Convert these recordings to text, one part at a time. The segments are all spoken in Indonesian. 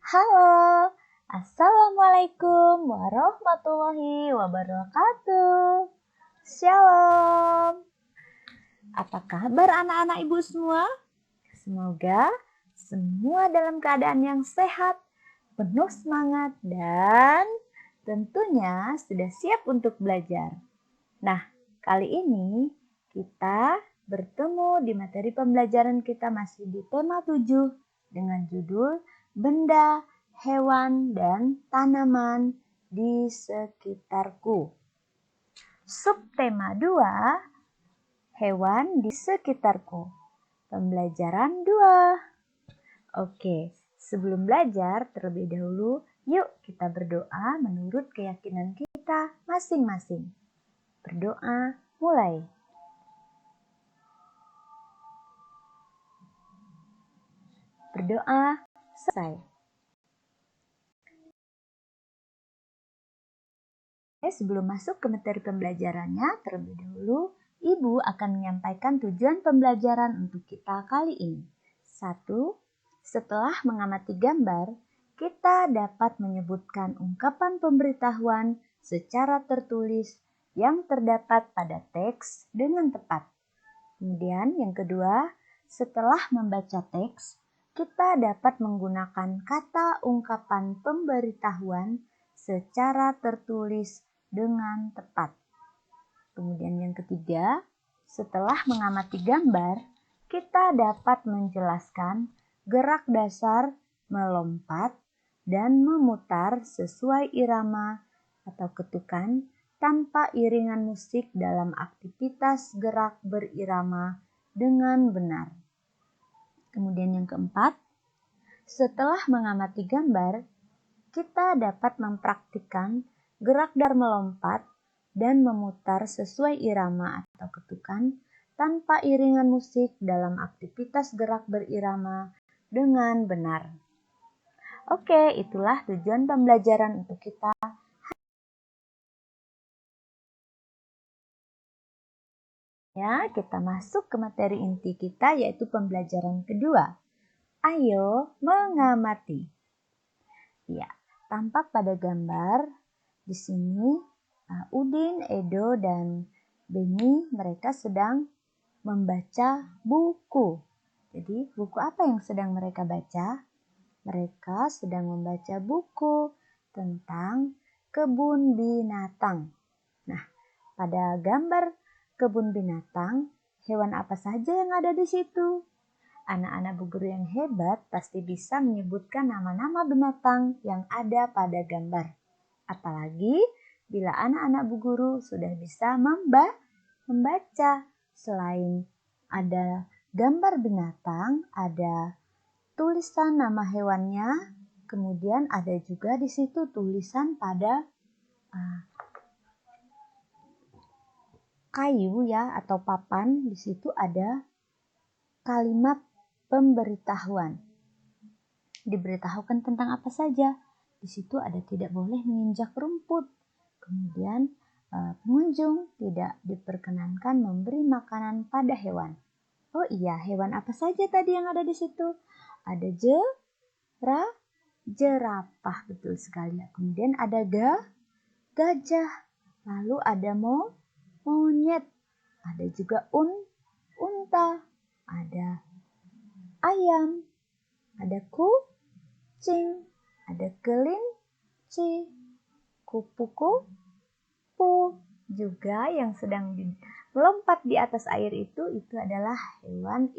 Halo, Assalamualaikum warahmatullahi wabarakatuh. Shalom. Apa kabar anak-anak ibu semua? Semoga semua dalam keadaan yang sehat, penuh semangat, dan tentunya sudah siap untuk belajar. Nah, kali ini kita bertemu di materi pembelajaran kita masih di tema 7 dengan judul Benda, Hewan, dan Tanaman di Sekitarku. Subtema 2, Hewan di Sekitarku. Pembelajaran 2. Oke, sebelum belajar terlebih dahulu, yuk kita berdoa menurut keyakinan kita masing-masing. Berdoa mulai. Berdoa selesai. Sebelum masuk ke materi pembelajarannya, terlebih dahulu Ibu akan menyampaikan tujuan pembelajaran untuk kita kali ini. 1. Setelah mengamati gambar, kita dapat menyebutkan ungkapan pemberitahuan secara tertulis yang terdapat pada teks dengan tepat. Kemudian yang kedua, setelah membaca teks, kita dapat menggunakan kata ungkapan pemberitahuan secara tertulis dengan tepat. Kemudian yang ketiga, setelah mengamati gambar, kita dapat menjelaskan gerak dasar melompat dan memutar sesuai irama atau ketukan tanpa iringan musik dalam aktivitas gerak berirama dengan benar. Kemudian yang keempat, setelah mengamati gambar, kita dapat mempraktikkan gerak dasar melompat dan memutar sesuai irama atau ketukan tanpa iringan musik dalam aktivitas gerak berirama dengan benar. Oke, itulah tujuan pembelajaran untuk kita. Ya, kita masuk ke materi inti kita yaitu pembelajaran kedua. Ayo mengamati. Ya, tampak pada gambar di sini Udin, Edo, dan Beni mereka sedang membaca buku. Jadi, buku apa yang sedang mereka baca? Mereka sedang membaca buku tentang kebun binatang. Nah, pada gambar kebun binatang, hewan apa saja yang ada di situ? Anak-anak Bu Guru yang hebat pasti bisa menyebutkan nama-nama binatang yang ada pada gambar. Apalagi bila anak-anak Bu Guru sudah bisa membaca. Selain ada gambar binatang, ada tulisan nama hewannya, kemudian ada juga di situ tulisan pada kayu ya atau papan. Di situ ada kalimat pemberitahuan. Diberitahukan tentang apa saja. Di situ ada tidak boleh menginjak rumput. Kemudian pengunjung tidak diperkenankan memberi makanan pada hewan. Oh iya, hewan apa saja tadi yang ada di situ? Ada jerapah, betul sekali. Kemudian ada gajah. Lalu ada monyet. Ada juga unta. Ada ayam. Ada kucing. Ada kelinci. Kupu-kupu. Juga yang sedang melompat di atas air itu adalah hewan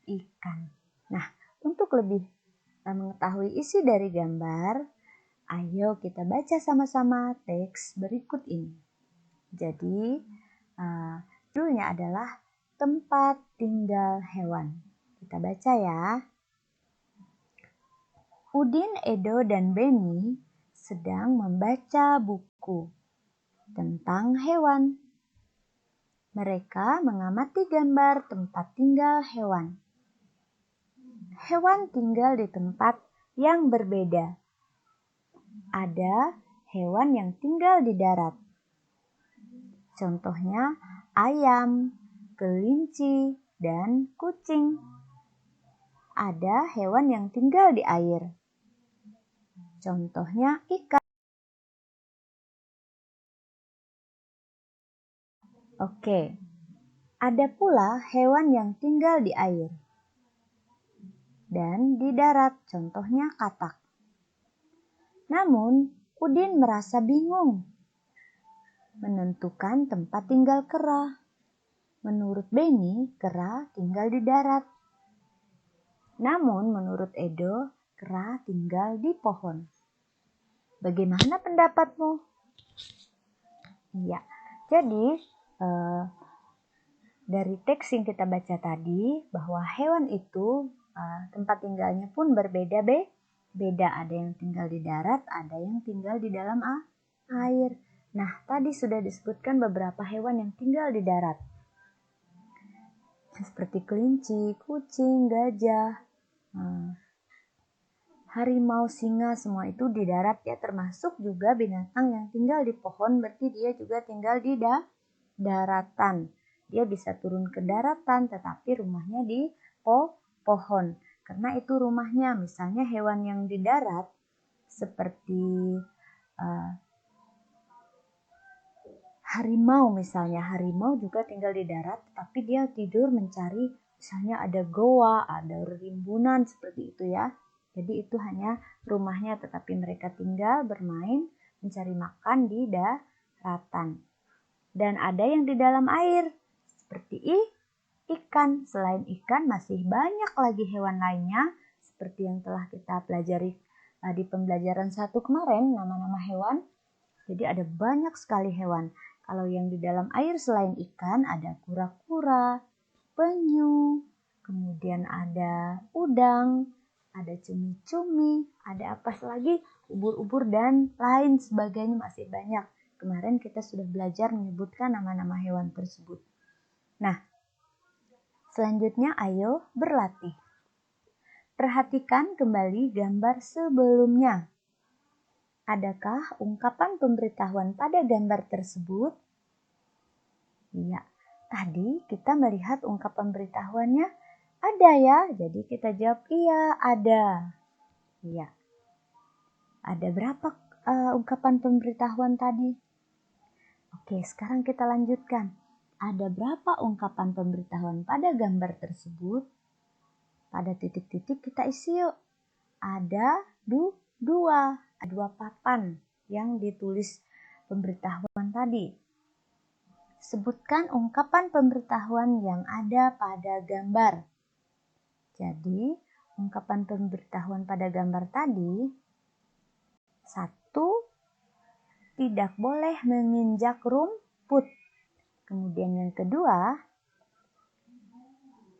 ikan. Nah, untuk lebih mengetahui isi dari gambar, ayo kita baca sama-sama teks berikut ini. Jadi, judulnya adalah tempat tinggal hewan. Kita baca ya. Udin, Edo, dan Beni sedang membaca buku tentang hewan. Mereka mengamati gambar tempat tinggal hewan. Hewan tinggal di tempat yang berbeda. Ada hewan yang tinggal di darat. Contohnya ayam, kelinci, dan kucing. Ada hewan yang tinggal di air. Contohnya ikan. Oke, ada pula hewan yang tinggal di air dan di darat, contohnya katak. Namun, Udin merasa bingung menentukan tempat tinggal kera. Menurut Beni, kera tinggal di darat. Namun, menurut Edo, kera tinggal di pohon. Bagaimana pendapatmu? Iya, jadi dari teks yang kita baca tadi, bahwa hewan itu tempat tinggalnya pun berbeda-beda. Ada yang tinggal di darat, ada yang tinggal di dalam air. Nah, tadi sudah disebutkan beberapa hewan yang tinggal di darat. Seperti kelinci, kucing, gajah, harimau, singa, semua itu di darat ya. Termasuk juga binatang yang tinggal di pohon, berarti dia juga tinggal di daratan. Dia bisa turun ke daratan tetapi rumahnya di pohon. Karena itu rumahnya. Misalnya hewan yang di darat seperti harimau misalnya. Harimau juga tinggal di darat tapi dia tidur mencari, misalnya ada goa, ada rimbunan seperti itu ya. Jadi itu hanya rumahnya, tetapi mereka tinggal bermain mencari makan di daratan. Dan ada yang di dalam air seperti ikan. Selain ikan masih banyak lagi hewan lainnya seperti yang telah kita pelajari di pembelajaran 1 kemarin, nama-nama hewan. Jadi ada banyak sekali hewan. Kalau yang di dalam air selain ikan ada kura-kura, penyu, kemudian ada udang, ada cumi-cumi, ada apa lagi, ubur-ubur dan lain sebagainya, masih banyak. Kemarin kita sudah belajar menyebutkan nama-nama hewan tersebut. Nah, selanjutnya ayo berlatih. Perhatikan kembali gambar sebelumnya. Adakah ungkapan pemberitahuan pada gambar tersebut? Iya, tadi kita melihat ungkapan pemberitahuannya ada ya. Jadi kita jawab iya, ada. Iya. Ada berapa ungkapan pemberitahuan tadi? Oke, sekarang kita lanjutkan. Ada berapa ungkapan pemberitahuan pada gambar tersebut? Pada titik-titik kita isi yuk. Ada dua papan yang ditulis pemberitahuan tadi. Sebutkan ungkapan pemberitahuan yang ada pada gambar. Jadi, ungkapan pemberitahuan pada gambar tadi, 1, tidak boleh menginjak rumput. Kemudian yang kedua,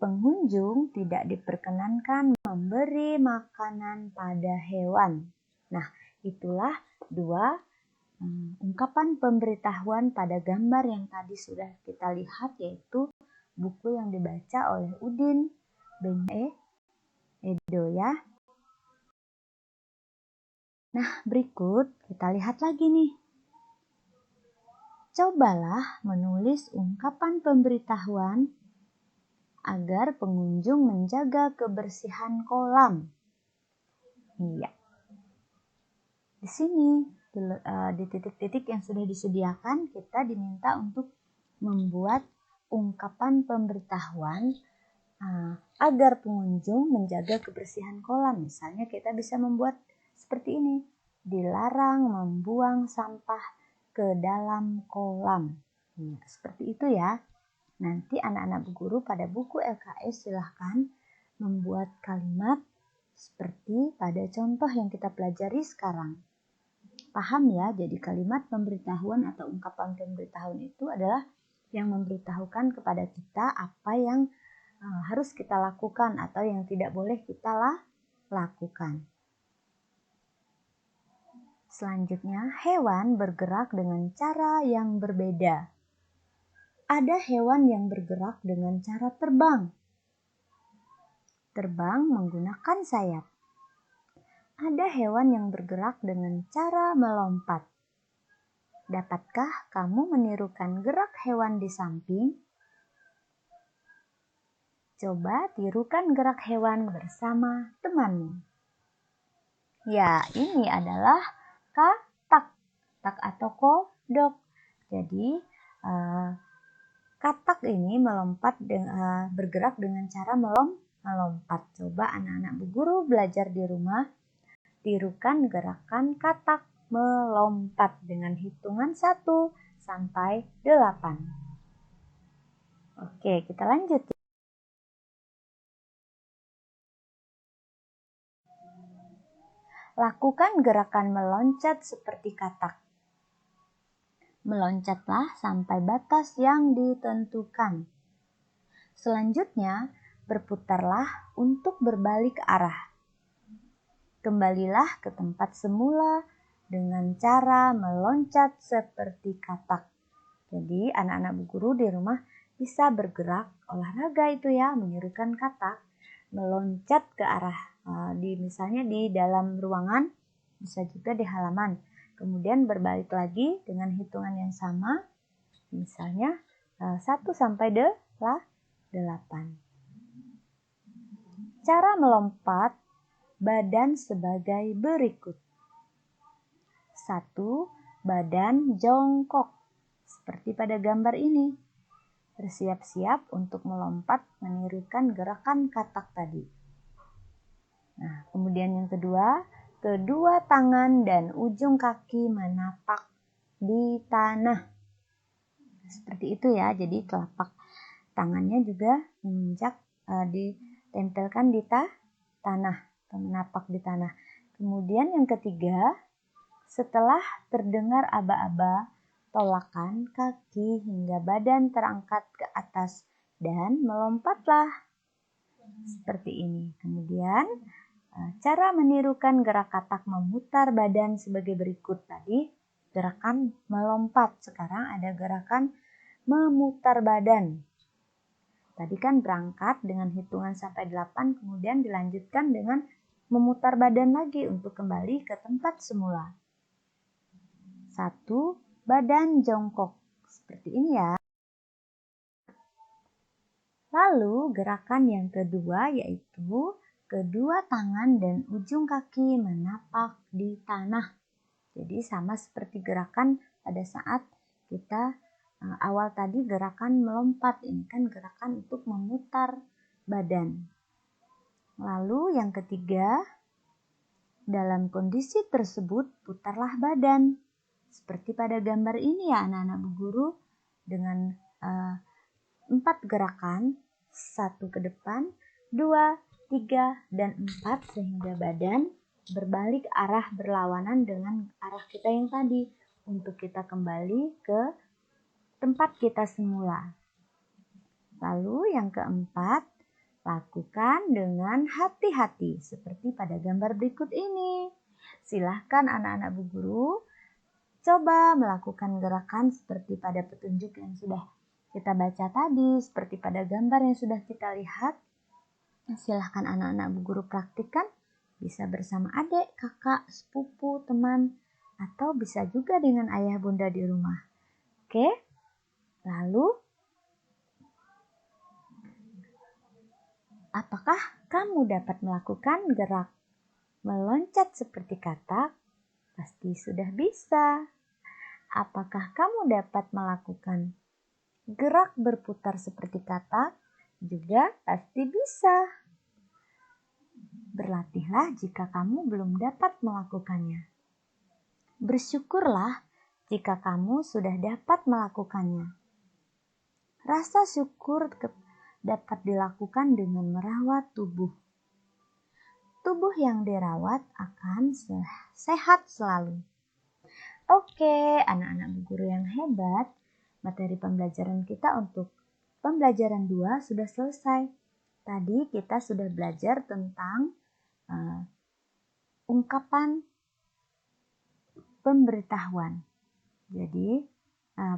pengunjung tidak diperkenankan memberi makanan pada hewan. Nah, itulah 2 ungkapan pemberitahuan pada gambar yang tadi sudah kita lihat, yaitu buku yang dibaca oleh Udin, Beni, Edo ya. Nah, berikut kita lihat lagi nih. Cobalah menulis ungkapan pemberitahuan agar pengunjung menjaga kebersihan kolam. Iya. Di sini, di titik-titik yang sudah disediakan, kita diminta untuk membuat ungkapan pemberitahuan agar pengunjung menjaga kebersihan kolam. Misalnya kita bisa membuat seperti ini. Dilarang membuang sampah ke dalam kolam. Seperti itu ya. Nanti anak-anak guru pada buku LKS silahkan membuat kalimat seperti pada contoh yang kita pelajari sekarang. Paham ya? Jadi kalimat pemberitahuan atau ungkapan pemberitahuan itu adalah yang memberitahukan kepada kita apa yang harus kita lakukan atau yang tidak boleh kita lakukan. Selanjutnya, hewan bergerak dengan cara yang berbeda. Ada hewan yang bergerak dengan cara terbang. Terbang menggunakan sayap. Ada hewan yang bergerak dengan cara melompat. Dapatkah kamu menirukan gerak hewan di samping? Coba tirukan gerak hewan bersama temanmu. Ya, ini adalah katak, tak atau kodok. Jadi, katak ini bergerak dengan cara melompat. Coba anak-anak Bu Guru belajar di rumah, tirukan gerakan katak melompat dengan hitungan 1 sampai 8. Oke, kita lanjut. Lakukan gerakan meloncat seperti katak. Meloncatlah sampai batas yang ditentukan. Selanjutnya, berputarlah untuk berbalik arah. Kembalilah ke tempat semula dengan cara meloncat seperti katak. Jadi, anak-anak Bu Guru di rumah bisa bergerak olahraga itu ya, menirukan katak, meloncat ke arah misalnya di dalam ruangan, bisa juga di halaman. Kemudian berbalik lagi dengan hitungan yang sama, misalnya 1 sampai 8. Cara melompat badan sebagai berikut. 1. Badan jongkok, seperti pada gambar ini. Bersiap-siap untuk melompat menirukan gerakan katak tadi. Nah, kemudian yang kedua, kedua tangan dan ujung kaki menapak di tanah. Seperti itu ya, jadi telapak tangannya juga menginjak, ditempelkan di tanah atau menapak di tanah. Kemudian yang ketiga, setelah terdengar aba-aba, tolakkan kaki hingga badan terangkat ke atas dan melompatlah. Seperti ini. Kemudian cara menirukan gerak katak memutar badan sebagai berikut tadi, gerakan melompat. Sekarang ada gerakan memutar badan. Tadi kan berangkat dengan hitungan sampai 8, kemudian dilanjutkan dengan memutar badan lagi untuk kembali ke tempat semula. 1. Badan jongkok. Seperti ini ya. Lalu gerakan yang kedua yaitu kedua tangan dan ujung kaki menapak di tanah. Jadi sama seperti gerakan pada saat kita awal tadi gerakan melompat. Ini kan gerakan untuk memutar badan. Lalu yang ketiga, dalam kondisi tersebut putarlah badan. Seperti pada gambar ini ya anak-anak Bu Guru, dengan 4 gerakan, 1 ke depan, 2, 3, dan 4, sehingga badan berbalik arah berlawanan dengan arah kita yang tadi untuk kita kembali ke tempat kita semula. Lalu yang keempat, lakukan dengan hati-hati seperti pada gambar berikut ini. Silahkan anak-anak Bu Guru coba melakukan gerakan seperti pada petunjuk yang sudah kita baca tadi, seperti pada gambar yang sudah kita lihat. Silahkan anak-anak Bu Guru praktikkan, bisa bersama adik, kakak, sepupu, teman, atau bisa juga dengan ayah bunda di rumah. Oke, lalu apakah kamu dapat melakukan gerak meloncat seperti katak? Pasti sudah bisa. Apakah kamu dapat melakukan gerak berputar seperti katak? Juga pasti bisa. Berlatihlah jika kamu belum dapat melakukannya. Bersyukurlah jika kamu sudah dapat melakukannya. Rasa syukur dapat dilakukan dengan merawat tubuh. Tubuh yang dirawat akan sehat selalu. Oke, anak-anak Bu Guru yang hebat, materi pembelajaran kita untuk pembelajaran 2 sudah selesai. Tadi kita sudah belajar tentang ungkapan pemberitahuan. Jadi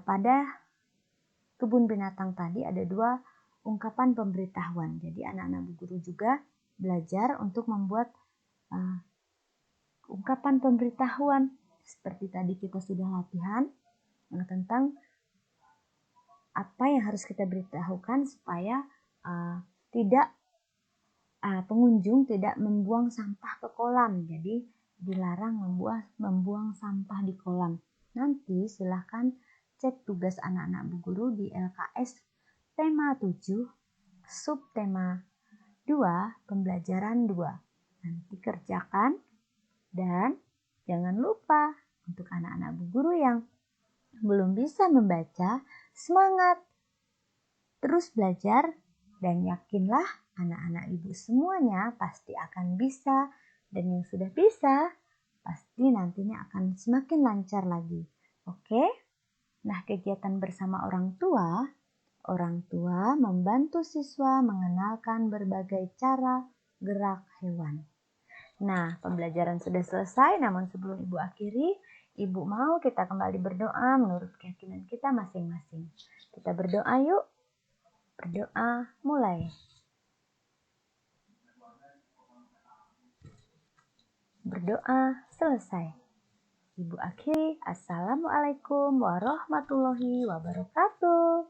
pada kebun binatang tadi ada 2 ungkapan pemberitahuan. Jadi anak-anak Bu Guru juga belajar untuk membuat ungkapan pemberitahuan. Seperti tadi kita sudah latihan tentang apa yang harus kita beritahukan supaya pengunjung tidak membuang sampah ke kolam. Jadi dilarang membuang sampah di kolam. Nanti silahkan cek tugas anak-anak Bu Guru di LKS tema 7, subtema 2, pembelajaran 2. Nanti kerjakan dan jangan lupa untuk anak-anak Bu Guru yang belum bisa membaca, semangat! Terus belajar dan yakinlah anak-anak Ibu semuanya pasti akan bisa, dan yang sudah bisa pasti nantinya akan semakin lancar lagi. Oke? Nah, kegiatan bersama orang tua membantu siswa mengenalkan berbagai cara gerak hewan. Nah, pembelajaran sudah selesai, namun sebelum Ibu akhiri, Ibu mau kita kembali berdoa menurut keyakinan kita masing-masing. Kita berdoa yuk. Berdoa mulai. Berdoa selesai. Ibu akhiri, Assalamualaikum warahmatullahi wabarakatuh.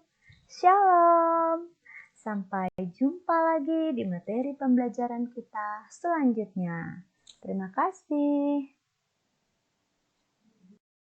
Shalom. Sampai jumpa lagi di materi pembelajaran kita selanjutnya. Terima kasih.